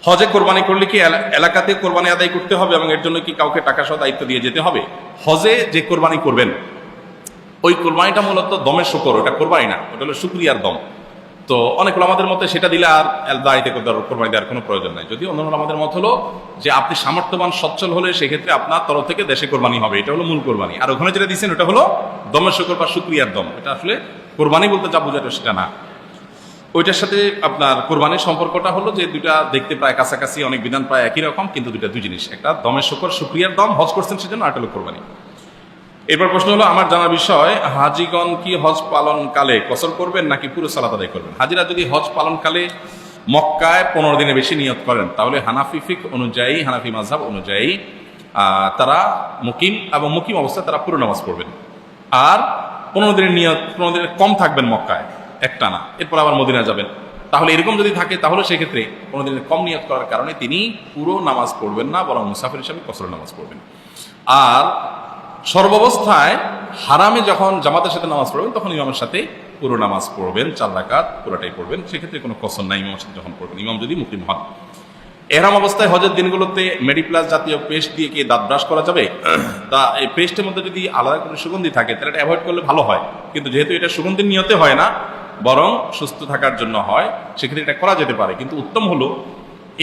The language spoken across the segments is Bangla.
হজে কোরবানি করলে কি এলাকাতে কোরবানি আদায় করতে হবে এবং এর জন্য কি কাউকে টাকা সহ দায়িত্ব দিয়ে যেতে হবে? হজে যে কোরবানি করবেন ওই কোরবানিটা মূলত দমের শুকর, ওটা কোরবানি না, ওটা হলো শুকরিয়ার দম। তো অনেক আমাদের মতে সেটা দিলে আর দায়িত্ব কোরবানি দেওয়ার কোনো প্রয়োজন নাই। যদি অন্য আমাদের মত হলো যে আপনি সামর্থ্যবান সচ্ছল হলে সেক্ষেত্রে আপনার তরফ থেকে দেশে কোরবানি হবে, এটা হলো মূল কোরবানি। আর ওখানে যেটা দিচ্ছেন ওটা হলো দমের শুকর বা শুকরিয়ার দম। এটা আসলে কোরবানি বলতে যা বোঝাটা সেটা না। ওইটার সাথে আপনার কোরবানির সম্পর্কটা হলো যে দুইটা দেখতে প্রায় কাছাকাছি, অনেক বিধান প্রায় একই রকম, কিন্তু দুইটা দুই জিনিস। একটা দমের শুকর শুকরিয়ার দম, হজ করছেন সেজন্য, আর হলো কোরবানি। এরপর প্রশ্ন হলো, আমার জানার বিষয়, হাজিগণ কি হজ পালনকালে কসর করবেন নাকি পুরো সালাত আদায় করবেন? হাজিরা যদি হজ পালনকালে মক্কায় 15 দিনের বেশি নিয়ত করেন তাহলে হানাফি ফিক অনুযায়ী, হানাফি মাযহাব অনুযায়ী তারা মুকিম, এবং মুকিম অবস্থায় তারা পুরো নামাজ পড়বেন। আর 15 দিনের নিয়ত, 15 দিনের কম থাকবেন মক্কায় একটা না, এরপর আবার মদিনা যাবেন। তাহলে এরকম যদি থাকে তাহলে সেক্ষেত্রে 15 দিনের কম নিয়ত করার কারণে তিনি পুরো নামাজ পড়বেন না, বরং মুসাফির হিসাবে কসর নামাজ পড়বেন। আর সর্বাবস্থায় হারামে যখন জামাতের সাথে নামাজ পড়বেন তখন ইমামের সাথে পুরো নামাজ পড়বেন, 4 রাকাত পুরোটাই পড়বেন। সেক্ষেত্রে কোনো কসর নাই ইমামের সাথে যখন পড়বেন, ইমাম যদি মুকিম হন। এহরাম অবস্থায় হজের দিনগুলোতে মেডিপ্লাস জাতীয় পেস্ট দিয়ে কি দাঁত ব্রাশ করা যাবে? তা এই পেস্টের মধ্যে যদি আলাদা করে সুগন্ধি থাকে তাহলে এটা অ্যাভয়েড করলে ভালো হয়, কিন্তু যেহেতু এটা সুগন্ধির নিয়তে হয় না, বরং সুস্থ থাকার জন্য হয়, সেক্ষেত্রে এটা করা যেতে পারে। কিন্তু উত্তম হলো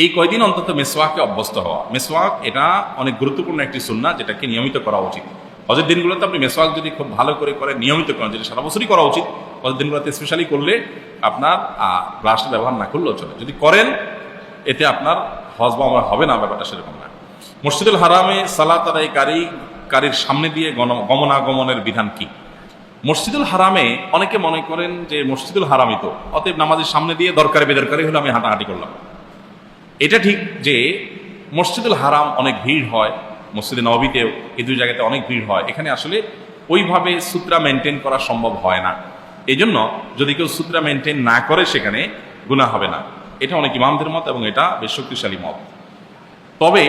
এই কয়দিন অন্তত মেসওয়াকে অভ্যস্ত হওয়া। মেসওয়াক এটা অনেক গুরুত্বপূর্ণ একটি সুন্নাহ, যেটাকে নিয়মিত করা উচিত। হজের দিনগুলোতে আপনি মেসওয়াক যদি খুব ভালো করে করেন, নিয়মিত করেন, যেটা সারা বছরই করা উচিত, হজের দিনগুলোতে স্পেশালি করলে আপনার ব্রাশ ব্যবহার না করলেও চলে। যদি করেন এতে আপনার হজ বা ওমরা হবে না, ব্যাপারটা সেরকম না। মসজিদুল হারামে সালাত আদায়কারীর সামনে দিয়ে গমনাগমনের বিধান কি? মসজিদুল হারামে অনেকে মনে করেন যে মসজিদুল হারামই তো, অতএব নামাজের সামনে দিয়ে দরকারি বেদরকারি হলে আমি হাঁটাহাঁটি করলাম। এটা ঠিক যে মসজিদুল হারাম অনেক ভিড় হয়, মসজিদে নববীতেও এই দুই জায়গাতে অনেক ভিড় হয়, এখানে আসলে ওইভাবে সূত্রা মেনটেন করা সম্ভব হয় না। এই জন্য যদি কেউ সূত্রা মেনটেন না করে সেখানে গুনাহ হবে না, এটা অনেক ইমামদের মত এবং এটা বেশ শক্তিশালী মত। তবে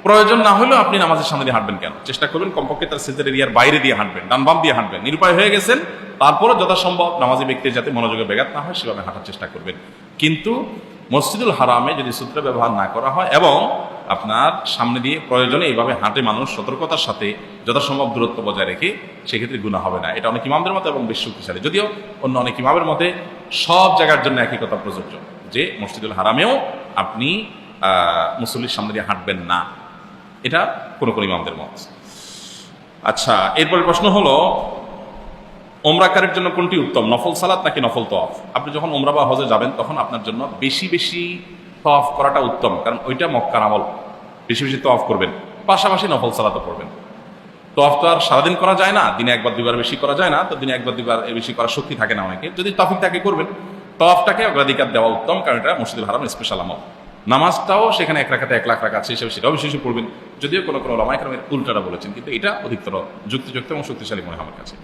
প্রয়োজন না হলেও আপনি নামাজের সামনে দিয়ে হাঁটবেন কেন? চেষ্টা করবেন কমপক্ষে তার সিজদার এরিয়ার বাইরে দিয়ে হাঁটবেন, ডান বাম দিয়ে হাঁটবেন। নিরুপায় হয়ে গেছেন, তারপরে যথাসম্ভব নামাজি ব্যক্তির যাতে মনোযোগে ব্যাঘাত না হয় সেভাবে হাঁটার চেষ্টা করবেন। কিন্তু মসজিদুল হারামে যদি সূত্র ব্যবহার না করা হয় এবং আপনার সামনে দিয়ে প্রয়োজনে এইভাবে হাঁটে মানুষ সতর্কতার সাথে যথাসম্ভব দূরত্ব বজায় রেখে, সেক্ষেত্রে গুনাহ হবে না। এটা অনেক ইমামদের মতে এবং বেশ শক্তিশালী। যদিও অন্য অনেক ইমামের মতে সব জায়গার জন্য একই কথা প্রযোজ্য, যে মসজিদুল হারামেও আপনি মুসল্লির সামনে দিয়ে হাঁটবেন না, এটা কোন কোন ইমামদের মত। আচ্ছা, এরপরে প্রশ্ন হলো, ওমরাকারীর জন্য কোনটি উত্তম, নফল সালাত নাকি নফল তওয়াফ? আপনি যখন ওমরা বা হজে যাবেন তখন আপনার জন্য বেশি বেশি তওয়াফ করাটা উত্তম, কারণ ওইটা মক্কার আমল। বেশি বেশি তওয়াফ করবেন, পাশাপাশি নফল সালাতও করবেন। তওয়াফ তো আর সারাদিন করা যায় না, দিনে একবার দুইবার বেশি করা যায় না, তো দিনে একবার দুইবার বেশি করার শক্তি থাকে না অনেকে। যদি তৌফিক থাকে করবেন। তওয়াফটাকে অগ্রাধিকার দেওয়া উত্তম, কারণ এটা মসজিদুল হারাম স্পেশাল আমল। নামাজটাও সেখানে 1 রাকাতে 1 লাখ রাকাত হিসেবে সেটাও বেশি বেশি পড়বেন, যদিও কোনো কোনো উলামায়ে কেরাম উল্টাটা বলেছেন, কিন্তু এটা অধিকতর যুক্তিযুক্ত এবং শক্তিশালী মনে হয় আমার কাছে।